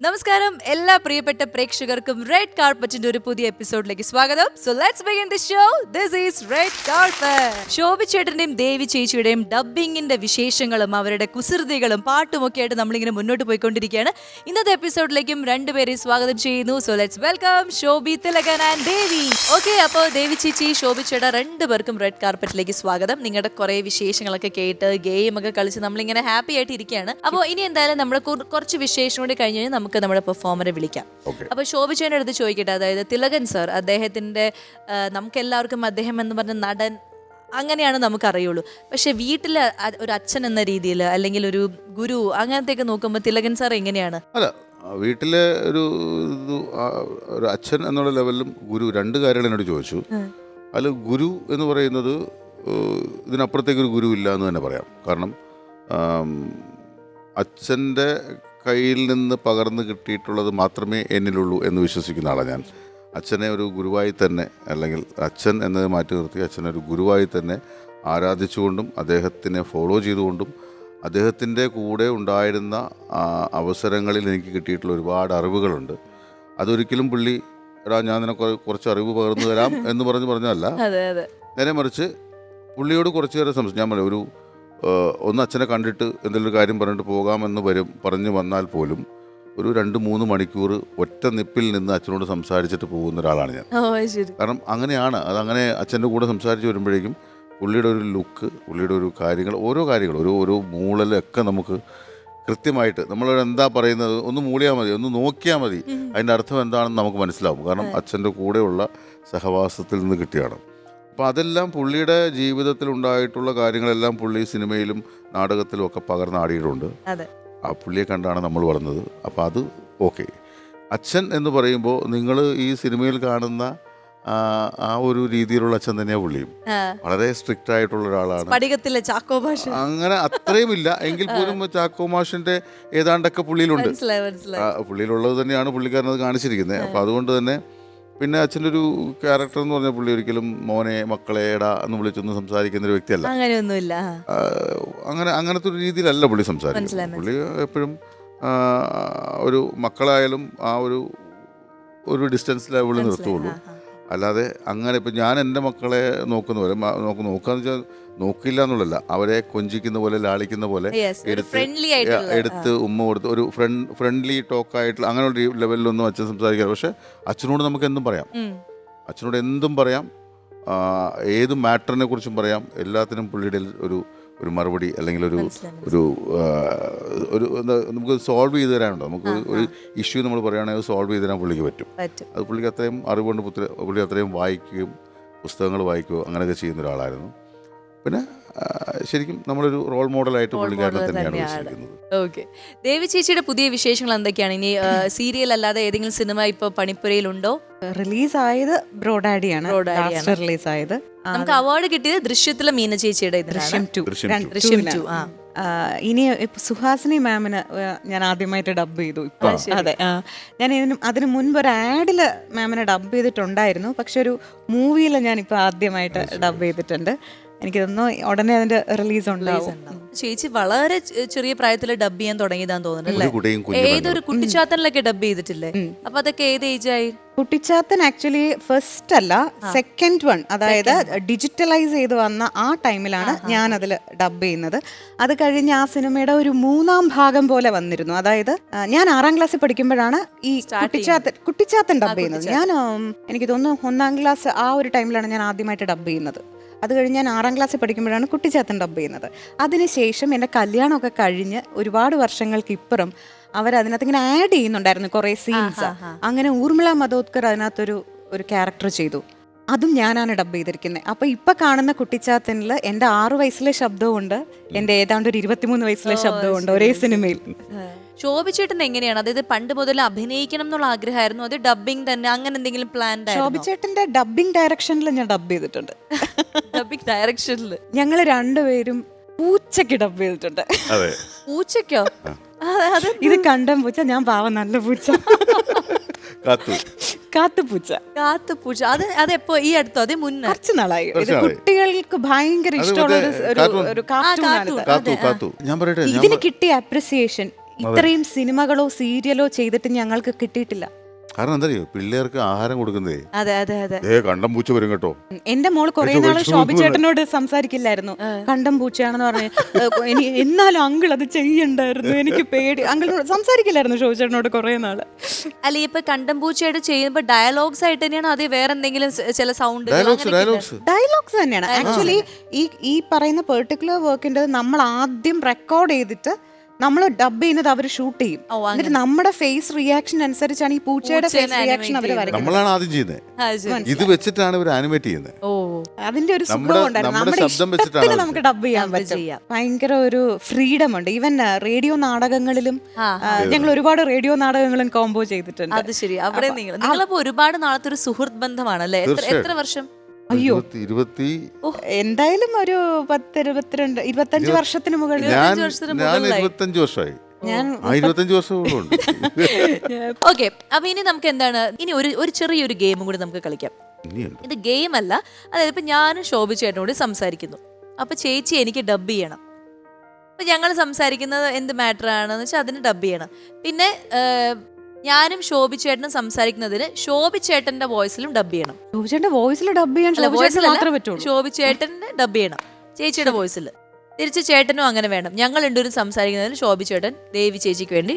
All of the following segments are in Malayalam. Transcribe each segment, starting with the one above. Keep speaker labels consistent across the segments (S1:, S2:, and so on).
S1: നമസ്കാരം എല്ലാ പ്രിയപ്പെട്ട പ്രേക്ഷകർക്കും റെഡ് കാർപ്പറ്റിന്റെ ഒരു പുതിയ എപ്പിസോഡിലേക്ക് സ്വാഗതം. So let's begin the show. This is red carpet. Shobhi ചേട്ടന്റെയും ദേവി ചേച്ചിയുടെയും ഡബ്ബിങ്ങിന്റെ വിശേഷങ്ങളും അവരുടെ കുസൃതികളും പാട്ടുമൊക്കെ ആയിട്ട് നമ്മളിങ്ങനെ മുന്നോട്ട് പോയിക്കൊണ്ടിരിക്കുകയാണ്. ഇന്നത്തെ എപ്പിസോഡിലേക്കും രണ്ടുപേരെയും സ്വാഗതം ചെയ്യുന്നു. So let's welcome Shobhi Thilakan and Devi. Okay, അപ്പോൾ ദേവി ചേച്ചി, ശോഭി ചേട്ടാ, രണ്ടുപേർക്കും റെഡ് കാർപ്പറ്റിലേക്ക് സ്വാഗതം. നിങ്ങളുടെ കുറെ വിശേഷങ്ങളൊക്കെ കേട്ട് ഗെയിം ഒക്കെ കളിച്ച് നമ്മളിങ്ങനെ ഹാപ്പി ആയിട്ട് ഇരിക്കുകയാണ്. അപ്പോൾ ഇനി എന്തായാലും നമ്മുടെ കുറച്ച് വിശേഷം കൂടി കഴിഞ്ഞ് കഴിഞ്ഞാൽ നമുക്ക് നമ്മുടെ പെർഫോമറെ വിളിക്കാം. അപ്പൊ ശോഭിച്ചേന്റെ അടുത്ത് ചോദിക്കട്ടെ, അതായത് തിലകൻ സർ, അദ്ദേഹത്തിന്റെ നമുക്ക് എല്ലാവർക്കും അദ്ദേഹം എന്ന് പറഞ്ഞ നടൻ അങ്ങനെയാണ് നമുക്കറിയുള്ളൂ. പക്ഷെ വീട്ടില് ഒരു അച്ഛൻ എന്ന രീതിയിൽ അല്ലെങ്കിൽ ഒരു ഗുരു അങ്ങനത്തെയൊക്കെ നോക്കുമ്പോൾ തിലകൻ സാർ എങ്ങനെയാണ്?
S2: അല്ല, വീട്ടിലെ ഒരു അച്ഛൻ എന്നുള്ള ലെവലിലും ഗുരു, രണ്ട് കാര്യങ്ങൾ എന്നോട് ചോദിച്ചു. അതിൽ ഗുരു എന്ന് പറയുന്നത് ഇതിനപ്പുറത്തേക്കൊരു ഗുരു ഇല്ല എന്ന് തന്നെ പറയാം. കാരണം അച്ഛൻ്റെ കയ്യിൽ നിന്ന് പകർന്നു കിട്ടിയിട്ടുള്ളത് മാത്രമേ എന്നിലുള്ളൂ എന്ന് വിശ്വസിക്കുന്ന ആളാണ് ഞാൻ. അച്ഛനെ ഒരു ഗുരുവായി തന്നെ, അല്ലെങ്കിൽ അച്ഛൻ എന്നത് മാറ്റി നിർത്തി അച്ഛനെ ഒരു ഗുരുവായി തന്നെ ആരാധിച്ചുകൊണ്ടും അദ്ദേഹത്തിനെ ഫോളോ ചെയ്തുകൊണ്ടും അദ്ദേഹത്തിൻ്റെ കൂടെ ഉണ്ടായിരുന്ന അവസരങ്ങളിൽ എനിക്ക് കിട്ടിയിട്ടുള്ള ഒരുപാട് അറിവുകളുണ്ട്. അതൊരിക്കലും പുള്ളി ഞാൻ നിനക്ക് കുറച്ച് അറിവ് പകർന്നു തരാം എന്ന് പറഞ്ഞല്ല, നേരെ മറിച്ച് പുള്ളിയോട് കുറച്ച് നേരം ഞാൻ പറയാം, ഒന്ന് അച്ഛനെ കണ്ടിട്ട് എന്തെങ്കിലും കാര്യം പറഞ്ഞിട്ട് പോകാമെന്ന് പറഞ്ഞു വന്നാൽ പോലും ഒരു 2-3 മണിക്കൂർ ഒറ്റ നിപ്പിൽ നിന്ന് അച്ഛനോട് സംസാരിച്ചിട്ട് പോകുന്ന ഒരാളാണ് ഞാൻ. കാരണം അങ്ങനെയാണ് അതങ്ങനെ അച്ഛൻ്റെ കൂടെ സംസാരിച്ച് വരുമ്പോഴേക്കും പുള്ളിയുടെ ഒരു ലുക്ക്, പുള്ളിയുടെ ഒരു ഓരോ കാര്യങ്ങൾ ഒരു മൂളലൊക്കെ നമുക്ക് കൃത്യമായിട്ട് നമ്മളോട് എന്താ പറയുന്നത് ഒന്ന് മൂളിയാൽ മതി, ഒന്ന് നോക്കിയാൽ മതി, അതിൻ്റെ അർത്ഥം എന്താണെന്ന് നമുക്ക് മനസ്സിലാവും. കാരണം അച്ഛൻ്റെ കൂടെയുള്ള സഹവാസത്തിൽ നിന്ന് കിട്ടിയാണ്. അപ്പോൾ അതെല്ലാം പുള്ളിയുടെ ജീവിതത്തിൽ ഉണ്ടായിട്ടുള്ള കാര്യങ്ങളെല്ലാം പുള്ളി സിനിമയിലും നാടകത്തിലും ഒക്കെ പകർന്നാടിയിട്ടുണ്ട്. ആ പുള്ളിയെ കണ്ടാണ് നമ്മൾ വളർന്നത്. അപ്പോൾ അത് ഓക്കെ. അച്ഛൻ എന്ന് പറയുമ്പോൾ നിങ്ങൾ ഈ സിനിമയിൽ കാണുന്ന ആ ഒരു രീതിയിലുള്ള അച്ഛൻ തന്നെയാണ് പുള്ളിയും. വളരെ സ്ട്രിക്റ്റ് ആയിട്ടുള്ള ഒരാളാണ്. അങ്ങനെ അത്രയും ഇല്ല എങ്കിൽ പോലും ചാക്കോ മാഷിന്റെ ഏതാണ്ടൊക്കെ പുള്ളിയിലുണ്ട്. പുള്ളിയിലുള്ളത് തന്നെയാണ് പുള്ളിക്കാരനത് കാണിച്ചിരിക്കുന്നത്. അപ്പോൾ അതുകൊണ്ട് തന്നെ പിന്നെ അച്ഛൻ്റെ ഒരു ക്യാരക്ടർ എന്ന് പറഞ്ഞാൽ പുള്ളി ഒരിക്കലും മോനെ മക്കളെ എടാ എന്ന് വിളിച്ചൊന്നും സംസാരിക്കുന്ന ഒരു വ്യക്തിയല്ല. അങ്ങനത്തെ ഒരു രീതിയിലല്ല പുള്ളി സംസാരിക്കുന്നത്. പുള്ളി എപ്പോഴും ഒരു മക്കളായാലും ആ ഒരു ഡിസ്റ്റൻസ് ലെവലിൽ നിർത്തുള്ളൂ. അല്ലാതെ അങ്ങനെ ഇപ്പം ഞാൻ എൻ്റെ മക്കളെ നോക്കുന്ന പോലെ നോക്കാന്ന് വെച്ചാൽ നോക്കില്ല എന്നുള്ളതല്ല, അവരെ കൊഞ്ചിക്കുന്ന പോലെ ലാളിക്കുന്ന പോലെ എടുത്ത് ഉമ്മ കൊടുത്ത് ഒരു ഫ്രണ്ട്ലി ടോക്കായിട്ടുള്ള അങ്ങനെ ഒരു ലെവലിലൊന്നും അച്ഛൻ സംസാരിക്കാറ്. പക്ഷെ അച്ഛനോട് നമുക്ക് എന്തും പറയാം, അച്ഛനോട് എന്തും പറയാം, ഏത് മാറ്ററിനെ കുറിച്ചും പറയാം. എല്ലാത്തിനും പുള്ളിയുടെ ഒരു മറുപടി അല്ലെങ്കിൽ ഒരു നമുക്ക് സോൾവ് ചെയ്ത് തരാനുണ്ടോ, നമുക്ക് ഒരു ഇഷ്യൂ നമ്മൾ പറയുകയാണെങ്കിൽ സോൾവ് ചെയ്ത് തരാൻ പുള്ളിക്ക് പറ്റും. അത് പുള്ളിക്ക് അത്രയും അറിവുകൊണ്ട് പുള്ളി അത്രയും വായിക്കുകയും പുസ്തകങ്ങൾ വായിക്കുകയോ അങ്ങനെയൊക്കെ ചെയ്യുന്ന ഒരാളായിരുന്നു. പിന്നെ ശരിക്കും നമ്മളൊരു റോൾ മോഡലായിട്ട് പുള്ളിക്കാരനെ തന്നെയാണ് വിശ്വസിക്കുന്നത്.
S1: ഓക്കെ, ദേവി ചേച്ചിയുടെ പുതിയ വിശേഷങ്ങൾ എന്തൊക്കെയാണ്? ഇനി സീരിയൽ അല്ലാതെ ഏതെങ്കിലും സിനിമ ഇപ്പൊ പണിപ്പുരയിലുണ്ടോ?
S3: റിലീസായത് ബ്രോഡാഡിയാണ് റിലീസായത്.
S1: നമുക്ക് അവാർഡ് കിട്ടിയത് ദൃശ്യത്തിലെ മീന ചേച്ചിയുടെ
S3: ദൃശ്യം 2. ഇനി സുഹാസിനി മാമിന് ഞാൻ ആദ്യമായിട്ട് ഡബ് ചെയ്തു. ഇപ്പൊ അതെ, ഞാൻ അതിന് മുൻപ് ഒരു ആഡില് മാമിനെ ഡബ് ചെയ്തിട്ടുണ്ടായിരുന്നു. പക്ഷെ ഒരു മൂവിയിൽ ഞാൻ ഇപ്പൊ ആദ്യമായിട്ട് ഡബ് ചെയ്തിട്ടുണ്ട്. എനിക്ക് തോന്നുന്നു ഉടനെ അതിന്റെ റിലീസ് ഉണ്ടാവും.
S1: ചേച്ചി വളരെ ചെറിയ പ്രായത്തിൽ ഡബ് ചെയ്യാൻ തുടങ്ങിയതാന്ന് തോന്നുന്നു. ഏതൊരു കുട്ടിച്ചാത്തനിലൊക്കെ ഡബ് ചെയ്തിട്ടില്ലേ? അപ്പൊ അതൊക്കെ ഏത് ഏജായി?
S3: കുട്ടിച്ചാത്തൻ ആക്ച്വലി ഫസ്റ്റ് അല്ല, സെക്കൻഡ് വൺ, അതായത് ഡിജിറ്റലൈസ് ചെയ്ത് വന്ന ആ ടൈമിലാണ് ഞാൻ അതിൽ ഡബ് ചെയ്യുന്നത്. അത് കഴിഞ്ഞ് ആ സിനിമയുടെ ഒരു 3-ാം ഭാഗം പോലെ വന്നിരുന്നു. അതായത് ഞാൻ 6-ാം ക്ലാസ്സിൽ പഠിക്കുമ്പോഴാണ് ഈ കുട്ടിച്ചാത്തൻ ഡബ് ചെയ്യുന്നത്. ഞാൻ എനിക്ക് തോന്നുന്നു 1-ാം ക്ലാസ് ആ ഒരു ടൈമിലാണ് ഞാൻ ആദ്യമായിട്ട് ഡബ് ചെയ്യുന്നത്. അത് കഴിഞ്ഞ് ഞാൻ 6-ാം ക്ലാസ്സിൽ പഠിക്കുമ്പോഴാണ് കുട്ടിച്ചാത്തൻ ഡബ് ചെയ്യുന്നത്. അതിനുശേഷം എൻ്റെ കല്യാണമൊക്കെ കഴിഞ്ഞ് ഒരുപാട് വർഷങ്ങൾക്ക് ഇപ്പുറം അവരതിനകത്ത് ഇങ്ങനെ ആഡ് ചെയ്യുന്നുണ്ടായിരുന്നു കുറേ സീൻസ്. അങ്ങനെ ഊർമിള മതോദ്കർ അതിനകത്തൊരു ക്യാരക്ടർ ചെയ്തു. അതും ഞാനാണ് ഡബ് ചെയ്തിരിക്കുന്നത്. അപ്പോൾ ഇപ്പം കാണുന്ന കുട്ടിച്ചാത്തനിൽ എൻ്റെ 6 വയസ്സിലെ ശബ്ദമുണ്ട്, എൻ്റെ ഏതാണ്ട് ഒരു 23 വയസ്സിലെ ശബ്ദമുണ്ട് ഒരേ സിനിമയിൽ.
S1: ശോഭിച്ചേട്ടൻ എങ്ങനെയാണ്? അതായത് പണ്ട് മുതൽ അഭിനയിക്കണം എന്നുള്ള ആഗ്രഹമായിരുന്നു, അത് ഡബിങ് തന്നെ അങ്ങനെ എന്തെങ്കിലും പ്ലാൻ?
S3: ശോഭിച്ചേട്ടന്റെ ഡബിങ് ഡയറക്ഷനിൽ ഞാൻ ഡബ് ചെയ്തിട്ടുണ്ട്.
S1: ഡബിങ് ഡയറക്ഷനിൽ ഞങ്ങൾ
S3: രണ്ടുപേരും പൂച്ചയ്ക്ക് ഡബ് ചെയ്തിട്ടുണ്ട്.
S1: പൂച്ചയ്ക്കോ?
S3: ഇത് കണ്ടം പൂച്ച, ഞാൻ പാവം നല്ല പൂച്ച.
S1: കാത്തുപൂച്ച. അതെപ്പോ ഈ അടുത്തോ? അതേ മുന്നേ?
S3: കുറച്ച് നാളായി. ഇത് കുട്ടികൾക്ക് ഭയങ്കര ഇഷ്ടമുള്ള ഒരു കാർട്ടൂൺ.
S2: ഞാൻ പറയട്ടെ,
S3: ഇതിന് കിട്ടിയ അപ്രിസിയേഷൻ ഇത്രയും സിനിമകളോ സീരിയലോ ചെയ്തിട്ട് ഞങ്ങൾക്ക് കിട്ടിയിട്ടില്ല.
S2: കാരണം എന്താ അറിയോ, പിള്ളേർക്ക് ആഹാരം കൊടുക്കുന്നേ
S1: അതെ അതെ അതെ.
S2: കണ്ടം പൂച്ച വരും കേട്ടോ.
S3: എന്റെ മോള് കുറെ നാള് ശോഭി ചേട്ടനോട് സംസാരിക്കില്ലായിരുന്നു, കണ്ടം പൂച്ചയാണെന്ന് പറഞ്ഞ്. എന്നാലും അങ്കിൾ അത് ചെയ്യണ്ടായിരുന്നു, എനിക്ക് പേടി. അങ്കിളിനോട് സംസാരിക്കില്ലായിരുന്നു ശോഭി ചേട്ടനോട് കുറെ നാള്.
S1: അല്ല, ഇപ്പൊ കണ്ടംപൂച്ചയായിട്ട് ചെയ്യുമ്പോ ഡയലോഗ്സ് ആയിട്ട് തന്നെയാണോ അതേ വേറെ എന്തെങ്കിലും ചില സൗണ്ട്?
S3: ഡയലോഗ്സ് തന്നെയാണ് ആക്ച്വലി. ഈ പറയുന്ന പെർട്ടിക്കുലർ വർക്കിന്റെ നമ്മൾ ആദ്യം റെക്കോർഡ് ചെയ്തിട്ട് നമ്മൾ ഡബ് ചെയ്യുന്നത് അവർ ഷൂട്ട് ചെയ്യും. എന്നിട്ട് നമ്മുടെ ഫേസ് റിയാക്ഷൻ അനുസരിച്ചാണ് ഈ പൂച്ചയുടെ ഫേസ് റിയാക്ഷൻ അവർ വരയ്ക്കുന്നത്.
S2: നമ്മളാണ് ആദ്യം ചെയ്യുന്നത്, ഇത് വെച്ചിട്ടാണ് ഇവർ ആനിമേറ്റ് ചെയ്യുന്നത്.
S3: അതിന്റെ ഒരു സുഖം ഉണ്ടായിരുന്നു. നമ്മുടെ ഇഷ്ടത്തിന് നമുക്ക് ഡബ് ചെയ്യാൻ പറ്റും. ഭയങ്കര ഒരു ഫ്രീഡം ഉണ്ട്. ഈവൻ റേഡിയോ നാടകങ്ങളിലും ഞങ്ങൾ ഒരുപാട് റേഡിയോ നാടകങ്ങളും കോംബോ ചെയ്തിട്ടുണ്ട്.
S1: അത് ശരി. അവിടെ നിങ്ങളപ്പോ ഒരുപാട് നാളത്തെ ഒരു സുഹൃത്ത് ബന്ധമാണല്ലേ? എത്ര വർഷം?
S3: അയ്യോ, എന്തായാലും ഒരു 25 വർഷത്തിന് മുകളിൽ.
S2: 25 വർഷമായി.
S1: ഓക്കെ, അപ്പൊ ഇനി നമുക്ക് എന്താണ്, ഇനി ഒരു ചെറിയൊരു ഗെയിമും കൂടി നമുക്ക് കളിക്കാം. ഇത് ഗെയിം അല്ല, അതായത് ഇപ്പൊ ഞാനും ശോഭി ചേട്ടനോട് സംസാരിക്കുന്നു, അപ്പൊ ചേച്ചി എനിക്ക് ഡബ് ചെയ്യണം. അപ്പൊ ഞങ്ങൾ സംസാരിക്കുന്നത് എന്ത് മാറ്റർ ആണെന്ന് വെച്ചാൽ അതിന് ഡബ് ചെയ്യണം. പിന്നെ ഞാനും ശോഭി ചേട്ടനും സംസാരിക്കുന്നതിന് ശോഭി ചേട്ടന്റെ വോയിസിലും ഡബ് ചെയ്യണം.
S3: ശോഭി ചേട്ടന്റെ വോയിസിൽ ഡബ് ചെയ്യാൻ
S1: ശോഭി ചേട്ടന്റെ ഡബ് ചെയ്യണം ചേച്ചിയുടെ വോയിസിൽ. തിരിച്ച് ചേട്ടനും അങ്ങനെ വേണം. ഞങ്ങൾ രണ്ടുപേരും സംസാരിക്കുന്നതിന് ശോഭി ചേട്ടൻ ദേവി ചേച്ചിക്ക് വേണ്ടി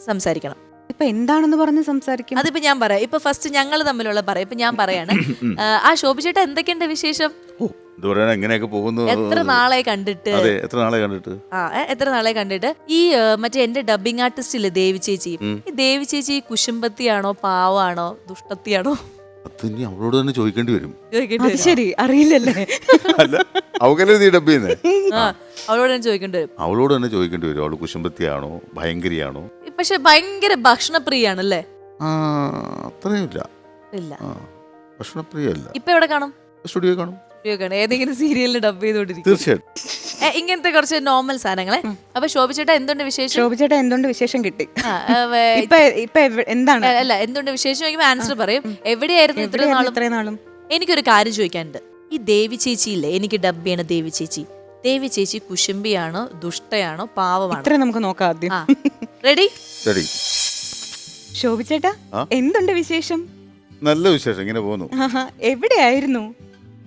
S1: സംസാരിക്കണം.
S3: ഇപ്പൊ എന്താണെന്ന് പറഞ്ഞ് സംസാരിക്കും?
S1: അതിപ്പോ ഞാൻ പറയാം. ഇപ്പൊ ഫസ്റ്റ് ഞങ്ങൾ തമ്മിലുള്ള പറയാം. ഇപ്പൊ ഞാൻ പറയാണ്, ആ ശോഭി ചേട്ടൻ എന്തൊക്കെയുണ്ട് വിശേഷം?
S2: എങ്ങനെയൊക്കെ പോകുന്നു?
S1: എത്ര നാളെ കണ്ടിട്ട്?
S2: എത്ര നാളെ കണ്ടിട്ട്. ഈ മറ്റേ എന്റെ ഡബിങ് ആർട്ടിസ്റ്റ് ഇല്ലേ ദേവി ചേച്ചി, ഈ ദേവി ചേച്ചി കുശുമ്പത്തിയാണോ പാവാണോ ദുഷ്ടത്തിയാണോ? അവളോട് തന്നെ ചോദിക്കേണ്ടി വരും.
S3: ശരി, അറിയില്ലല്ലേ?
S2: അവളോട് നീ ഡബ് ചെയ്യുന്നേ?
S1: അവളോട് തന്നെ ചോദിക്കേണ്ടി വരും.
S2: അവള് കുശുമ്പത്തിയാണോ ഭയങ്കരിയാണോ?
S1: പക്ഷെ ഭയങ്കര ഭക്ഷണപ്രിയാണല്ലേ?
S2: അത്രയില്ല, ഭക്ഷണപ്രിയല്ല.
S1: ഇപ്പൊ എവിടെ കാണും?
S2: സ്റ്റുഡിയോ കാണും.
S1: ഏതെങ്കിലും സീരിയലിൽ ഡബ് ചെയ്തോണ്ടിരിക്കും.
S2: തീർച്ചയായിട്ടും
S1: ഇങ്ങനത്തെ കുറച്ച് നോർമൽ സാധനങ്ങളെ. അപ്പൊ ശോഭി ചേട്ടാ എന്തുണ്ട് വിശേഷം?
S3: ശോഭി ചേട്ടാ എന്തുണ്ട് വിശേഷം കിട്ടി. എന്താണ്
S1: അല്ല, എന്തുണ്ട് വിശേഷം ആൻസർ പറയും. എവിടെയായിരുന്നു ഇത്രയും നാളും? എനിക്കൊരു കാര്യം ചോദിക്കാനുണ്ട്. ഈ ദേവി ചേച്ചി ഇല്ലേ, എനിക്ക് ഡബ് ചെയ്യണ ദേവി ചേച്ചി കുശുംബിയാണോ ദുഷ്ടയാണോ പാവമാണോ?
S3: ഇത്ര നമുക്ക് നോക്കാം ആദ്യം.
S1: റെഡി?
S3: ശോഭി ചേട്ടാ എന്തുണ്ട് വിശേഷം?
S2: നല്ല വിശേഷം, ഇങ്ങനെ പോകുന്നു.
S3: എവിടെയായിരുന്നു?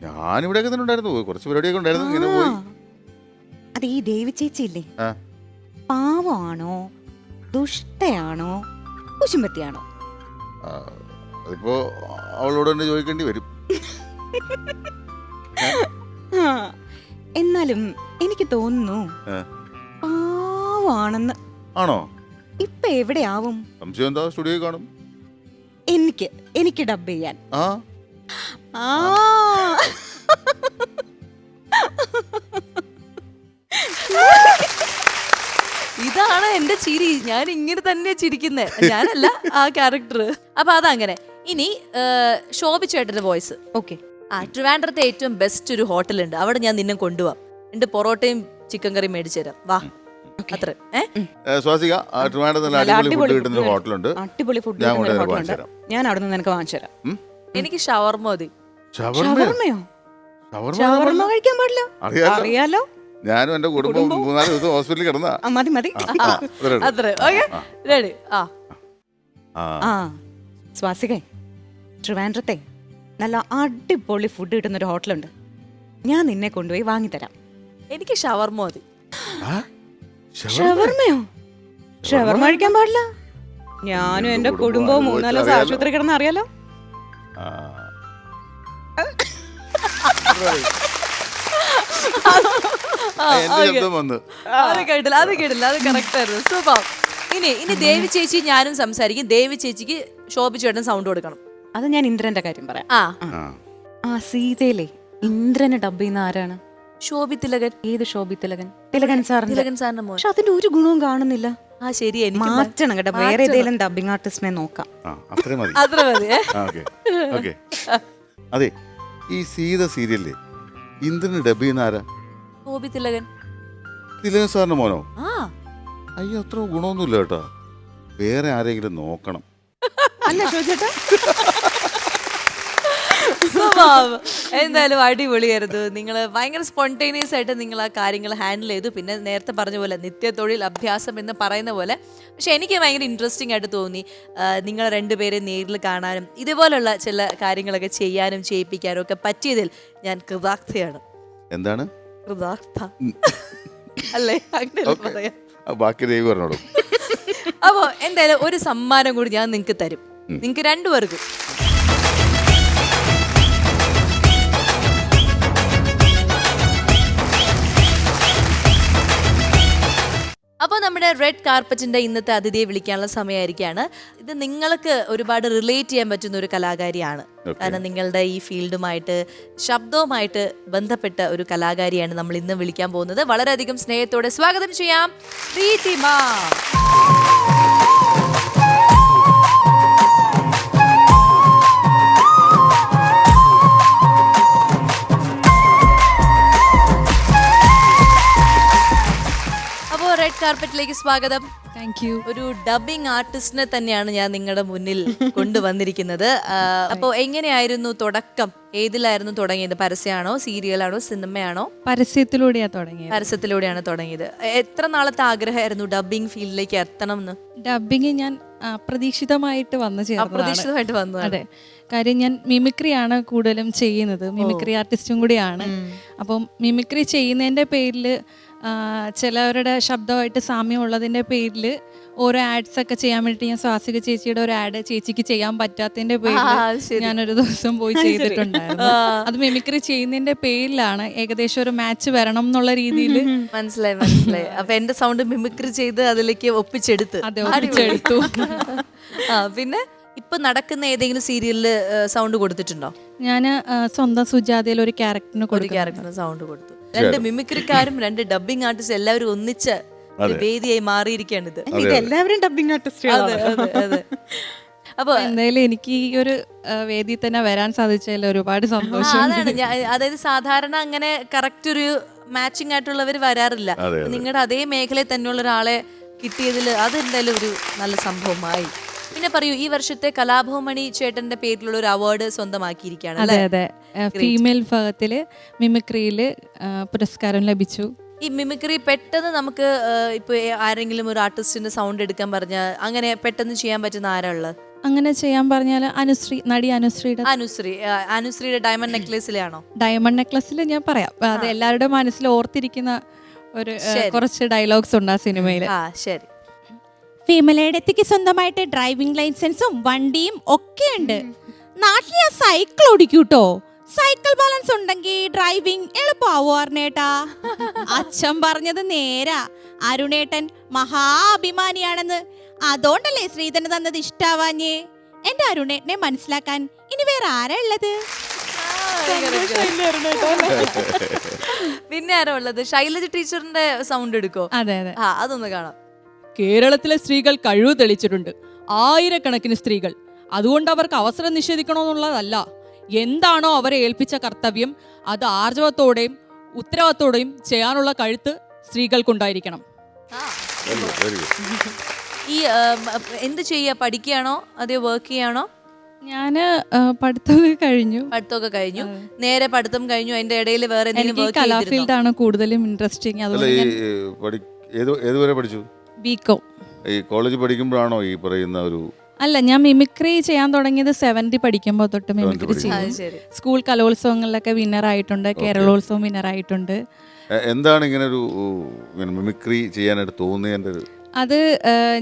S2: ഞാനിവിടെയൊക്കെ തന്നെ ഉണ്ടായിരുന്നു, കുറച്ച് പരിപാടിയൊക്കെ ഉണ്ടായിരുന്നു, ഇങ്ങനെ പോയി.
S3: അത് ഈ ദേവി ചേച്ചി ഇല്ലേ, പാവമാണോ ദുഷ്ടയാണോ കുശുമ്പത്തിയാണോ?
S2: അതിപ്പോ അവളോട് തന്നെ ചോദിക്കേണ്ടി വരും.
S3: എന്നാലും എനിക്ക് തോന്നുന്നു പാവാണെന്ന്.
S2: ആണോ?
S3: ഇപ്പൊ എവിടെയാവും?
S2: സംശയം എന്താ? സ്റ്റുഡിയോ കാണും.
S3: എനിക്ക് ഡബ് ചെയ്യാൻ.
S1: ഇതാണ് എന്റെ ചിരി. ഞാൻ ഇങ്ങനെ തന്നെ ചിരിക്കുന്നേ, ഞാനല്ല ആ ക്യാരക്ടർ. അപ്പൊ അതങ്ങനെ. ഇനി ശോഭി ചേട്ടന്റെ വോയിസ്.
S3: ഓക്കെ.
S1: ട്രിവാൻഡ്രത്തെ ഏറ്റവും ബെസ്റ്റ് ഒരു ഹോട്ടലുണ്ട്, അവിടെ ഞാൻ നിന്നെ കൊണ്ടുപോവാം. എന്റെ പൊറോട്ടയും ചിക്കൻ കറിയും മേടിച്ചു തരാം, വാ. അത്ര
S2: സ്വാസിക, അടിപൊളി ഫുഡ് കിട്ടുന്ന ഒരു ഹോട്ടലുണ്ട്.
S3: അടിപൊളി ഫുഡ് ഞാൻ അവിടെ നിന്ന് നിനക്ക് വാങ്ങിച്ചു തരാം.
S1: എനിക്ക് ഷവർമ മതി.
S3: ഷവർമയോ? ഷവർമ കഴിക്കാൻ പാടില്ല, അറിയാലോ.
S2: ഞാനും എന്റെ കുടുംബം 3-4 ദിവസം ഹോസ്പിറ്റലിൽ കിടന്നാ.
S3: മതി. സ്വാസികേ, ട്രിവാൻഡ്രത്തെ നല്ല അടിപൊളി ഫുഡ് കിട്ടുന്ന ഒരു ഹോട്ടലുണ്ട്, ഞാൻ നിന്നെ കൊണ്ടുപോയി വാങ്ങിത്തരാം.
S1: എനിക്ക് ഷവർമ മതി.
S3: ഷവർമയോ? ഷവർമ കഴിക്കാൻ പാടില്ല. ഞാനും എന്റെ കുടുംബവും 3-4 ദിവസം ആശുപത്രി കിടന്ന്, അറിയാലോ.
S1: അത് കേട്ടില്ല, അത് കറക്റ്റ് ആയിരുന്നു. സൂപ്പർ. ഇനി ദേവി ചേച്ചി ഞാനും സംസാരിക്കും. ദേവി ചേച്ചിക്ക് ശോഭി ചേട്ടൻ സൗണ്ട് കൊടുക്കണം.
S3: അത് ഞാൻ ഇന്ദ്രന്റെ കാര്യം പറയാം. സീതയിലെ ഇന്ദ്രനെ ഡബ് ചെയ്യുന്ന ആരാണ്?
S1: ശോഭി തിലകൻ.
S3: ഏത് ശോഭി തിലകൻ? തിലകൻ സാറിന്റെ മോൻ. പക്ഷെ അതിന്റെ ഒരു ഗുണവും കാണുന്നില്ല.
S1: ശരി,
S3: മാറ്റണം കേട്ടോ. വേറെ ഏതെങ്കിലും ഡബിങ് ആർട്ടിസ്റ്റിനെ നോക്കാം.
S1: അത്ര മതി.
S2: അതെ, ഈ സീത സീരിയലില് ഇന്ദ്രന് ഡബ് ചെയ്യുന്ന ആരാ?
S1: ശോഭി തിലകൻ.
S2: തിലകൻ സാറിന്റെ മോനോ? അയ്യോ, അത്ര ഗുണമൊന്നുമില്ല കേട്ടോ. വേറെ ആരെങ്കിലും നോക്കണം.
S3: അല്ല ചോദിച്ചേട്ടാ,
S1: സ്വഭാവം എന്തായാലും അടിപൊളിയായിരുന്നു. നിങ്ങൾ ഭയങ്കര സ്പോണ്ടേനിയസ് ആയിട്ട് നിങ്ങൾ ആ കാര്യങ്ങൾ ഹാൻഡിൽ ചെയ്തു. പിന്നെ നേരത്തെ പറഞ്ഞ പോലെ നിത്യതൊഴിൽ അഭ്യാസം എന്ന് പറയുന്ന പോലെ. പക്ഷെ എനിക്ക് ഭയങ്കര ഇൻട്രസ്റ്റിംഗ് ആയിട്ട് തോന്നി നിങ്ങൾ രണ്ടുപേരെ നേരിൽ കാണാനും ഇതുപോലുള്ള ചില കാര്യങ്ങളൊക്കെ ചെയ്യാനും ചെയ്യിപ്പിക്കാനും ഒക്കെ പറ്റിയതിൽ ഞാൻ കൃതാർത്ഥയാണ്.
S2: എന്താണ്
S1: കൃതാർത്ഥ അല്ലേ, അങ്ങനെ പറയാം.
S2: ബാക്കി ദൈവം പറഞ്ഞോളൂ.
S1: അപ്പോ എന്തായാലും ഒരു സമ്മാനം കൂടി ഞാൻ നിങ്ങൾക്ക് തരും, നിങ്ങൾക്ക് രണ്ടുപേർക്കും. അപ്പോൾ നമ്മുടെ റെഡ് കാർപ്പറ്റിന്റെ ഇന്നത്തെ അതിഥിയെ വിളിക്കാനുള്ള സമയമായിരിക്കാണ്. ഇത് നിങ്ങൾക്ക് ഒരുപാട് റിലേറ്റ് ചെയ്യാൻ പറ്റുന്ന ഒരു കലാകാരിയാണ്. കാരണം നിങ്ങളുടെ ഈ ഫീൽഡുമായിട്ട് ശബ്ദവുമായിട്ട് ബന്ധപ്പെട്ട ഒരു കലാകാരിയാണ് നമ്മൾ ഇന്ന് വിളിക്കാൻ പോകുന്നത്. വളരെയധികം സ്നേഹത്തോടെ സ്വാഗതം ചെയ്യാം പ്രീതിമ. റെഡ് കാർപ്പറ്റിലേക്ക് സ്വാഗതം.
S4: Thank you.
S1: ഒരു ഡബിംഗ് ആർട്ടിസ്റ്റിനെ തന്നെയാണ് ഞാൻ നിങ്ങളുടെ മുന്നിൽ കൊണ്ടുവന്നിരിക്കുന്നത്. അപ്പോൾ എങ്ങനെയായിരുന്നു തുടക്കം? ഏതിലായിരുന്നു തുടങ്ങിയത്? പരസ്യമാണോ, സീരിയലാണോ, സിനിമയാണോ? പരസ്യത്തിലൂടെയാണ് തുടങ്ങിയത്. എത്ര നാളത്തെ ആഗ്രഹമായിരുന്നു ഡബിംഗ് ഫീൽഡിലേക്ക് എത്തണം എന്ന്?
S4: ഡബിങ് ഞാൻ അപ്രതീക്ഷിതമായിട്ട്
S1: വന്നു.
S4: അതെ, കാര്യം ഞാൻ മിമിക്രിയാണ് കൂടുതലും ചെയ്യുന്നത്. മിമിക്രി ആർട്ടിസ്റ്റും കൂടിയാണ്. അപ്പം മിമിക്രി ചെയ്യുന്നതിൻ്റെ പേരിൽ ചിലവരുടെ ശബ്ദമായിട്ട് സാമ്യമുള്ളതിൻ്റെ പേരിൽ ഓരോ ആഡ്സ് ഒക്കെ ചെയ്യാൻ വേണ്ടി ഞാൻ സ്വാസിക ചേച്ചിയുടെ ഒരു ആഡ് ചേച്ചിക്ക് ചെയ്യാൻ പറ്റാത്തതിന്റെ പേരിൽ ഞാനൊരു ദിവസം പോയി ചെയ്തിട്ടുണ്ടായിരുന്നു. അത് മിമിക്രി ചെയ്യുന്നതിന്റെ പേരിലാണ്. ഏകദേശം ഒരു മാച്ച് വരണം എന്നുള്ള രീതിയിൽ.
S1: മനസ്സിലായി. അപ്പൊ എന്റെ സൗണ്ട് മിമിക്രി ചെയ്ത് അതിലേക്ക് ഒപ്പിച്ചെടുത്തു. പിന്നെ ഇപ്പൊ നടക്കുന്ന ഏതെങ്കിലും സീരിയലില് സൗണ്ട് കൊടുത്തിട്ടുണ്ടോ?
S4: ഞാൻ സ്വന്തം സുജാതയിൽ ഒരു ക്യാരക്ടറിന്
S1: സൗണ്ട് കൊടുത്തു. രണ്ട് മിമിക്രിക്കാരും രണ്ട് ഡബിംഗ് ആർട്ടിസ്റ്റ് എല്ലാവരും ഒന്നിച്ച് വേദിയായി മാറിയിരിക്കുകയാണ് ഇത്.
S3: എല്ലാവരും ഡബിംഗ് ആർട്ടിസ്റ്റുകളാണ്.
S1: അതെ. അപ്പൊ
S4: എന്തായാലും എനിക്ക് ഈ ഒരു വേദി തന്നെ വരാൻ സാധിച്ചതിൽ ഒരുപാട് സന്തോഷം.
S1: അതാണ് അതായത് സാധാരണ അങ്ങനെ കറക്റ്റ് ഒരു മാച്ചിങ് ആയിട്ടുള്ളവർ വരാറില്ല. നിങ്ങളുടെ അതേ മേഖലയിൽ തന്നെയുള്ള ഒരാളെ കിട്ടിയതിൽ അതെന്തായാലും ഒരു നല്ല സംഭവമായി. പിന്നെ പറയൂ, ഈ വർഷത്തെ കലാഭവമണി ചേട്ടന്റെ പേരിലുള്ള ഒരു അവാർഡ് സ്വന്തമാക്കിയിരിക്കുകയാണ്.
S4: അതെ, ഫീമെയിൽ വിഭാഗത്തില് മിമിക്രിയില് പുരസ്കാരം ലഭിച്ചു.
S1: ഈ മിമിക്രി പെട്ടെന്ന് നമുക്ക് ഇപ്പൊ ആരെങ്കിലും ഒരു ആർട്ടിസ്റ്റിന്റെ സൗണ്ട് എടുക്കാൻ പറഞ്ഞാൽ അങ്ങനെ പെട്ടെന്ന് ചെയ്യാൻ പറ്റുന്ന ആരാ ഉള്ളത്?
S4: അങ്ങനെ ചെയ്യാൻ പറഞ്ഞാൽ നടി
S1: അനുശ്രീയുടെ ഡയമണ്ട് നെക്ലേസിലാണോ?
S4: ഡയമണ്ട് നെക്ലസിൽ ഞാൻ പറയാം. അത് എല്ലാവരുടെ മനസ്സിൽ ഓർത്തിരിക്കുന്ന ഒരു കുറച്ച് ഡയലോഗ്സ് ഉണ്ട് ആ സിനിമയിൽ.
S1: ശരി.
S5: ഫീമലേഡത്തിക്ക് സ്വന്തമായിട്ട് ഡ്രൈവിംഗ് ലൈസൻസും വണ്ടിയും ഒക്കെ ഉണ്ട്. നാട്ടിൽ ഞാൻ സൈക്കിൾ ഓടിക്കൂട്ടോ. സൈക്കിൾ ബാലൻസ് ഉണ്ടെങ്കിൽ ഡ്രൈവിംഗ് എളുപ്പമാവോ അരുണേട്ടാ? അച്ഛൻ പറഞ്ഞത് നേരാ. അരുണേട്ടൻ മഹാ അഭിമാനിയാണെന്ന്. അതുകൊണ്ടല്ലേ ശ്രീധരന് തന്നത് ഇഷ്ടാവാഞ്ഞേ. എന്റെ അരുണേട്ടനെ മനസ്സിലാക്കാൻ ഇനി വേറെ ആരാ ഉള്ളത്?
S1: പിന്നെ ആരാ ഉള്ളത്? ശൈലജ ടീച്ചറിന്റെ സൗണ്ട് എടുക്കോ?
S4: അതെ,
S1: അതൊന്ന് കാണാം.
S6: കേരളത്തിലെ സ്ത്രീകൾ കഴിവ് തെളിച്ചിട്ടുണ്ട്. ആയിരക്കണക്കിന് സ്ത്രീകൾ. അതുകൊണ്ട് അവർക്ക് അവസരം നിഷേധിക്കണമെന്നുള്ളതല്ല. എന്താണോ അവരെ ഏൽപ്പിച്ച കർത്തവ്യം അത് ആർജവത്തോടെയും ഉത്തരവാദിത്തോടെയും ചെയ്യാനുള്ള കഴുത്ത് സ്ത്രീകൾക്കുണ്ടായിരിക്കണം.
S1: ഈ എന്ത് ചെയ്യാ? പഠിക്കുകയാണോ അതോ വർക്ക് ചെയ്യാണോ?
S4: ഞാന് പഠിത്തമൊക്കെ കഴിഞ്ഞു.
S1: നേരെ പഠിത്തം കഴിഞ്ഞു, അതിന്റെ ഇടയിൽ വേറെ എന്തെങ്കിലും
S4: കലാഫീൽഡാണ് കൂടുതലും ഇൻട്രസ്റ്റിംഗ്.
S2: ഏതുവരെ പഠിച്ചു?
S4: ബികോം.
S2: ഈ കോളേജ് പഠിക്കുമ്പോഴാണോ ഈ പറയുന്ന ഒരു?
S4: അല്ല, ഞാൻ മിമിക്രി ചെയ്യാൻ തുടങ്ങിയത് 7th പഠിക്കുമ്പോൾ തൊട്ട് മിമിക്രി ചെയ്യും. സ്കൂൾ കലോത്സവങ്ങളിലൊക്കെ വിന്നർ ആയിട്ടുണ്ട്, കേരളോത്സവം വിന്നർ ആയിട്ടുണ്ട്.
S2: എന്താണ് ഇങ്ങനെ ഒരു മിമിക്രി ചെയ്യാനായിട്ട് തോന്നിയതിന്റെ?
S4: അത്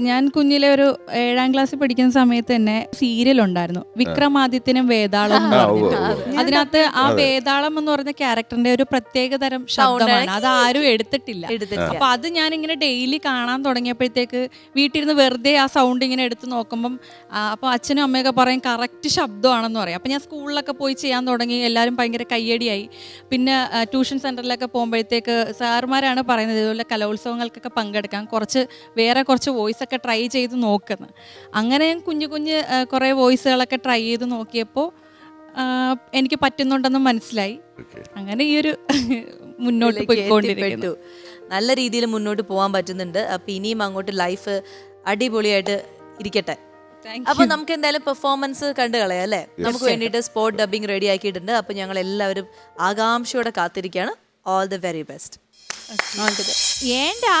S4: ഞാൻ കുഞ്ഞിലെ ഒരു 7ാം ക്ലാസ്സിൽ പഠിക്കുന്ന സമയത്ത് തന്നെ സീരിയൽ ഉണ്ടായിരുന്നു, വിക്രമാദിത്യനും വേതാളം എന്ന് പറഞ്ഞിട്ട്. അതിനകത്ത് ആ വേതാളം എന്ന് പറഞ്ഞ ക്യാരക്ടറിന്റെ ഒരു പ്രത്യേകതരം ശബ്ദമാണ്, അത് ആരും എടുത്തിട്ടില്ല. അപ്പൊ അത് ഞാൻ ഇങ്ങനെ ഡെയിലി കാണാൻ തുടങ്ങിയപ്പോഴത്തേക്ക് വീട്ടിലിരുന്ന് വെറുതെ ആ സൗണ്ട് ഇങ്ങനെ എടുത്ത് നോക്കുമ്പം അപ്പൊ അച്ഛനും അമ്മയൊക്കെ പറയും കറക്റ്റ് ശബ്ദമാണെന്ന് പറയും. അപ്പൊ ഞാൻ സ്കൂളിലൊക്കെ പോയി ചെയ്യാൻ തുടങ്ങി. എല്ലാവരും ഭയങ്കര കയ്യടിയായി. പിന്നെ ട്യൂഷൻ സെന്ററിലൊക്കെ പോകുമ്പോഴത്തേക്ക് സാറുമാരാണ് പറയുന്നത് ഇതുപോലെ കലോത്സവങ്ങൾക്കൊക്കെ പങ്കെടുക്കാൻ വേറെ കുറച്ച് വോയിസ് ഒക്കെ ട്രൈ ചെയ്ത് നോക്കുന്നു. അങ്ങനെ ഞാൻ കുഞ്ഞു കുറേ വോയിസുകളൊക്കെ ട്രൈ ചെയ്ത് നോക്കിയപ്പോൾ എനിക്ക് പറ്റുന്നുണ്ടെന്ന് മനസ്സിലായി. അങ്ങനെ ഈ ഒരു മുന്നോട്ട് പോയിക്കൊണ്ടിരിക്കുന്നു.
S1: നല്ല രീതിയിൽ മുന്നോട്ട് പോകാൻ പറ്റുന്നുണ്ട്. അപ്പം ഇനിയും അങ്ങോട്ട് ലൈഫ് അടിപൊളിയായിട്ട് ഇരിക്കട്ടെ. അപ്പൊ നമുക്ക് എന്തായാലും പെർഫോമൻസ് കണ്ടു കളയാം അല്ലേ? നമുക്ക് വേണ്ടിയിട്ട് സ്പോട്ട് ഡബിങ് റെഡി ആക്കിയിട്ടുണ്ട്. അപ്പൊ ഞങ്ങൾ എല്ലാവരും ആകാംക്ഷയോടെ കാത്തിരിക്കുകയാണ്. All the very best.
S5: ஏண்டா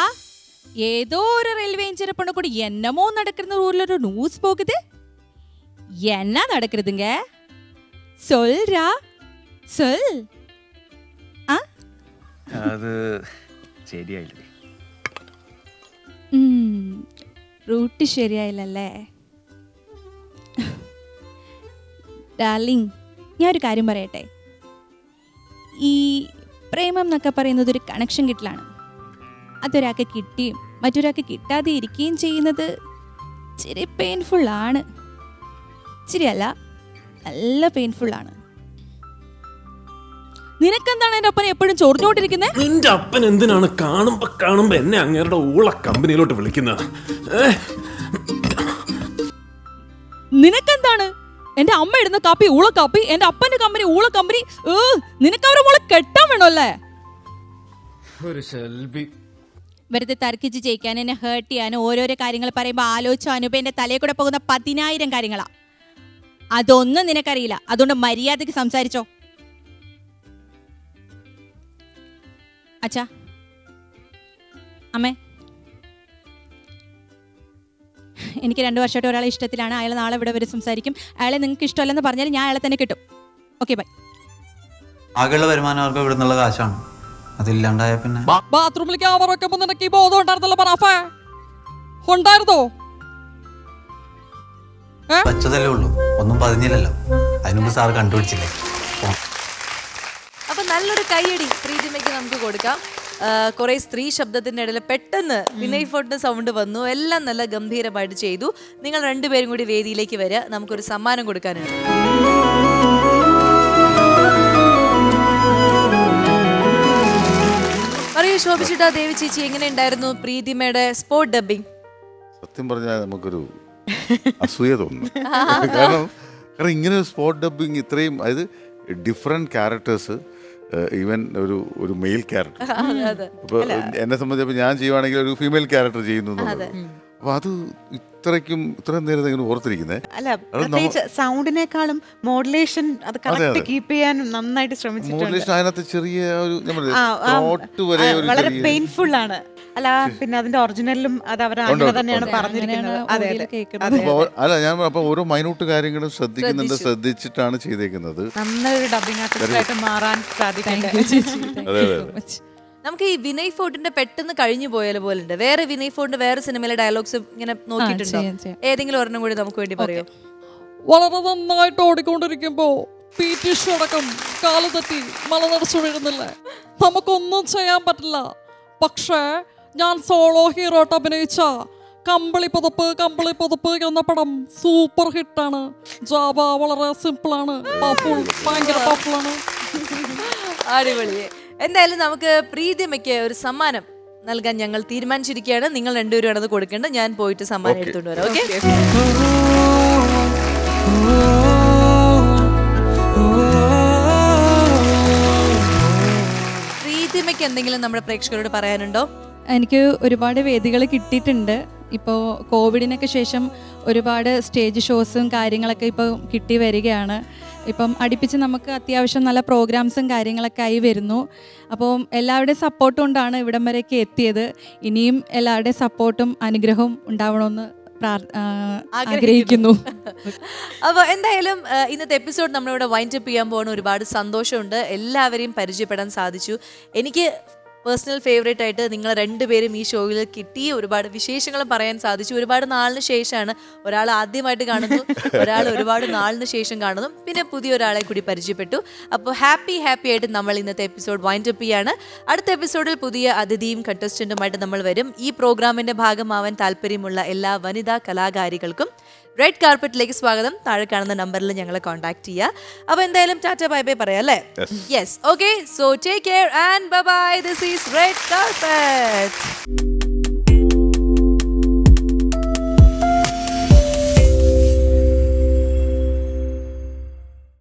S5: ஏதோ ஒரு ரயில்வே இன்ஜினியர் பண்ண கூட என்னமோ நடக்கிற ஊர்ல ஒரு நியூஸ் போகுது. என்ன நடக்குதுங்க? சொல்றா சொல்.
S7: അത് ശരിയായില്ലേ?
S5: റൂട്ട് ശരിയായില്ലല്ലേ? ഡാർലിംഗ്, ഞാനൊരു കാര്യം പറയട്ടെ. ഈ പ്രേമം എന്നൊക്കെ പറയുന്നത് ഒരു കണക്ഷൻ കിട്ടലാണ്. അതൊരാൾക്ക് കിട്ടിയും മറ്റൊരാൾക്ക് കിട്ടാതെ ഇരിക്കുകയും ചെയ്യുന്നത് ഇച്ചിരി പെയിൻഫുള്ളാണ്. ഇച്ചിരിയല്ല, നല്ല പെയിൻഫുള്ളാണ്.
S6: നിനക്കെന്താണ് എന്റെ അപ്പനെ എപ്പോഴും ചൊറിഞ്ഞോണ്ടിരിക്കുന്നത്?
S8: നിന്റെ അപ്പൻ എന്തിനാണ് കാണുമ്പോ എന്നെ അങ്ങേരുടെ ഊള കമ്പനിയിലോട്ട് വിളിക്കുന്നത്?
S6: നിനക്കെന്താണ്? എന്റെ അമ്മ ഇടുന്ന കാപ്പി ഊള കാപ്പി, എന്റെ അപ്പന്റെ കമ്പനി ഊള കമ്പനി. നിനക്ക് അവരെ മോളെ കെട്ടാൻ വേണമല്ലേ?
S8: ഒരു ശെൽബി
S5: വെറുതെ തർക്കിച്ച് ജയിക്കാനും എന്നെ ഹേർട്ട് ചെയ്യാനും ഓരോരോ കാര്യങ്ങൾ പറയുമ്പോൾ ആലോചിച്ച അനുപന്റെ തലയിൽ കൂടെ പോകുന്ന 10,000 കാര്യങ്ങളാ. അതൊന്നും നിനക്കറിയില്ല. അതുകൊണ്ട് മര്യാദക്ക് സംസാരിച്ചോ. അച്ഛാ, അമ്മേ, എനിക്ക് 2 വർഷമായിട്ട് ഒരാളെ ഇഷ്ടത്തിലാണ്. അയാൾ നാളെ ഇവിടെ വരെ സംസാരിക്കും. അയാളെ നിങ്ങൾക്ക് ഇഷ്ടമല്ലെന്ന് പറഞ്ഞാൽ ഞാൻ അയാളെ തന്നെ കിട്ടും. Okay, bye.
S9: ആകെയുള്ള വരുമാനം അവർക്ക് ഇവിടെ നിന്നുള്ള കാശാണ്. അതില്ലാണ്ടായ പിന്നെ
S6: ബാത്റൂമിൽ ക്യാമറ വെക്കുമ്പോ നിനക്ക് ഈ ബോധം ഉണ്ടായിരുന്നല്ലോ പറാഫേ? ഉണ്ടായിരുന്നോ?
S9: വച്ചതല്ലേ ഉള്ളൂ, ഒന്നും പതിഞ്ഞില്ലല്ലോ. അതിനുമ്പ് സാറ് കണ്ടുപിടിച്ചില്ലേ?
S1: അപ്പൊ നല്ലൊരു കൈയടി പ്രീതിമയ്ക്ക് നമുക്ക് കൊടുക്കാം. കുറെ സ്ത്രീ ശബ്ദത്തിന്റെ ഇടയിൽ പെട്ടെന്ന് വിനയ് ഫോർട്ടിന്റെ സൗണ്ട് വന്നു. എല്ലാം നല്ല ഗംഭീരമായിട്ട് ചെയ്തു. നിങ്ങൾ രണ്ടുപേരും കൂടി വേദിയിലേക്ക് വരിക. നമുക്കൊരു സമ്മാനം കൊടുക്കാനുണ്ട്. പറയൂ ശോഭിച്ചിട്ടാ, ദേവി ചേച്ചി, എങ്ങനെ ഉണ്ടായിരുന്നു പ്രീതിമയുടെ സ്പോട്ട് ഡബിങ്?
S2: സത്യം പറഞ്ഞാൽ നമുക്കൊരു അസൂയ തോന്നുന്നു. കാരണം ഇങ്ങനെ ഒരു സ്പോട്ട് ഡബിങ് ഇത്രയും, അതായത് ഡിഫറെന്റ് ക്യാരക്ടേഴ്സ്, ഈവൻ ഒരു മെയിൽ ക്യാരക്ടർ. ഇപ്പൊ എന്നെ സംബന്ധിച്ചപ്പോൾ ഞാൻ ചെയ്യുവാണെങ്കിൽ ഒരു ഫീമെയിൽ ക്യാരക്ടർ ചെയ്യുന്നു. അപ്പൊ അത് ഇത്രയും നേരം ഇങ്ങനെ ഓർത്തിരിക്കുന്നത്.
S3: അല്ല, പ്രത്യേകിച്ച് സൗണ്ടിനേക്കാളും മോഡുലേഷൻ അത് കറക്റ്റ് കീപ്പ് ചെയ്യാൻ നന്നായിട്ട് ശ്രമിച്ചിട്ടുണ്ട്.
S2: മോഡുലേഷൻ അതിനകത്ത് ചെറിയ ഒരു നോട്ട് വരെ
S3: വളരെ പെയിൻഫുൾ ആണ്. അല്ല, പിന്നെ അതിന്റെ ഒറിജിനലും അത് അവർ അങ്ങനെ തന്നെയാണ് പറഞ്ഞിരിക്കുന്നത്. അതെ,
S2: അല്ല, ഞാൻ അപ്പൊ ഓരോ മൈന്യൂട്ട് കാര്യങ്ങളും ശ്രദ്ധിച്ചിട്ടാണ് ചെയ്തേക്കുന്നത്.
S3: നല്ലൊരു ഡബിംഗ് ആർട്ടിസ്റ്റായിട്ട് മാറാൻ സാധിക്കും.
S2: അതെ.
S1: നമുക്ക് ഈ വിനയ് ഫോർട്ടിന്റെ പെട്ടെന്ന് കഴിഞ്ഞു പോയാൽ പോലെ ഉണ്ട്. വേറെ വിനയ് ഫോർട്ടിന്റെ വേറെ സിനിമയിലെ ഡയലോഗ്സ് ഇങ്ങനെ നോക്കിയിട്ടുണ്ടോ? ഏതെങ്കിലും ഒരെണ്ണം കൂടി നമുക്ക് വേണ്ടി പറയോ?
S6: വളരെ നന്നായിട്ട് ഓടിക്കൊണ്ടിരിക്കുമ്പോ PT അടക്കം കാല് തെറ്റി മല നിറച്ചു വീഴുന്നില്ലേ? നമുക്കൊന്നും ചെയ്യാൻ പറ്റില്ല. പക്ഷേ ഞാൻ സോളോ ഹീറോട്ട് അഭിനയിച്ച കമ്പിളി പുതപ്പ് എന്ന പടം സൂപ്പർ ഹിറ്റാണ്. ജാവ വളരെ സിമ്പിളാണ്, ഭയങ്കര പഫുള്ളാണ്.
S1: അടിപൊളി. എന്തായാലും നമുക്ക് പ്രീതിമയ്ക്ക് ഒരു സമ്മാനം നൽകാൻ ഞങ്ങൾ തീരുമാനിച്ചിരിക്കുകയാണ്. നിങ്ങൾ രണ്ടുപേരും അത് കൊടുക്കേണ്ടത്. ഞാൻ പോയിട്ട് സമ്മാനം എടുത്തുകൊണ്ട് വരാം. ഓക്കെ, പ്രീതിമയ്ക്ക് എന്തെങ്കിലും നമ്മുടെ പ്രേക്ഷകരോട് പറയാനുണ്ടോ?
S4: എനിക്ക് ഒരുപാട് വേദികൾ കിട്ടിയിട്ടുണ്ട്. ഇപ്പോൾ കോവിഡിനൊക്കെ ശേഷം ഒരുപാട് സ്റ്റേജ് ഷോസും കാര്യങ്ങളൊക്കെ ഇപ്പോൾ കിട്ടി വരികയാണ്. ഇപ്പം അടുപ്പിച്ച് നമുക്ക് അത്യാവശ്യം നല്ല പ്രോഗ്രാംസും കാര്യങ്ങളൊക്കെ ആയി വരുന്നു. അപ്പോൾ എല്ലാവരുടെയും സപ്പോർട്ട് കൊണ്ടാണ് ഇവിടം വരെയൊക്കെ എത്തിയത്. ഇനിയും എല്ലാവരുടെയും സപ്പോർട്ടും അനുഗ്രഹവും ഉണ്ടാവണമെന്ന് ആഗ്രഹിക്കുന്നു.
S1: അപ്പോൾ എന്തായാലും ഇന്നത്തെ എപ്പിസോഡ് നമ്മളിവിടെ വൈൻഡ് അപ്പ് ചെയ്യാൻ പോകുന്ന ഒരുപാട് സന്തോഷമുണ്ട്. എല്ലാവരെയും പരിചയപ്പെടാൻ സാധിച്ചു. എനിക്ക് പേഴ്സണൽ ഫേവറേറ്റ് ആയിട്ട് നിങ്ങൾ രണ്ടുപേരും ഈ ഷോയിൽ കിട്ടി. ഒരുപാട് വിശേഷങ്ങളും പറയാൻ സാധിച്ചു. ഒരുപാട് നാളിന് ശേഷമാണ്, ഒരാൾ ആദ്യമായിട്ട് കാണുന്നു, ഒരാൾ ഒരുപാട് നാളിന് ശേഷം കാണുന്നു, പിന്നെ പുതിയ ഒരാളെ കൂടി പരിചയപ്പെട്ടു. അപ്പോൾ ഹാപ്പി ആയിട്ട് നമ്മൾ ഇന്നത്തെ എപ്പിസോഡ് വൈൻഡ് അപ്പ് ചെയ്യാണ്. അടുത്ത എപ്പിസോഡിൽ പുതിയ അതിഥിയും കണ്ടസ്റ്റന്റുമായിട്ട് നമ്മൾ വരും. ഈ പ്രോഗ്രാമിന്റെ ഭാഗമാവാൻ താല്പര്യമുള്ള എല്ലാ വനിതാ കലാകാരികൾക്കും റെഡ് കാർപ്പറ്റിലേക്ക് സ്വാഗതം. താഴെ കാണുന്ന നമ്പറിൽ ഞങ്ങളെ കോൺടാക്ട് ചെയ്യുക. അപ്പോൾ എന്തായാലും ടാറ്റ ബൈ ബൈ പറയാം അല്ലേ? Yes, okay. So take care and bye bye. This is red carpet.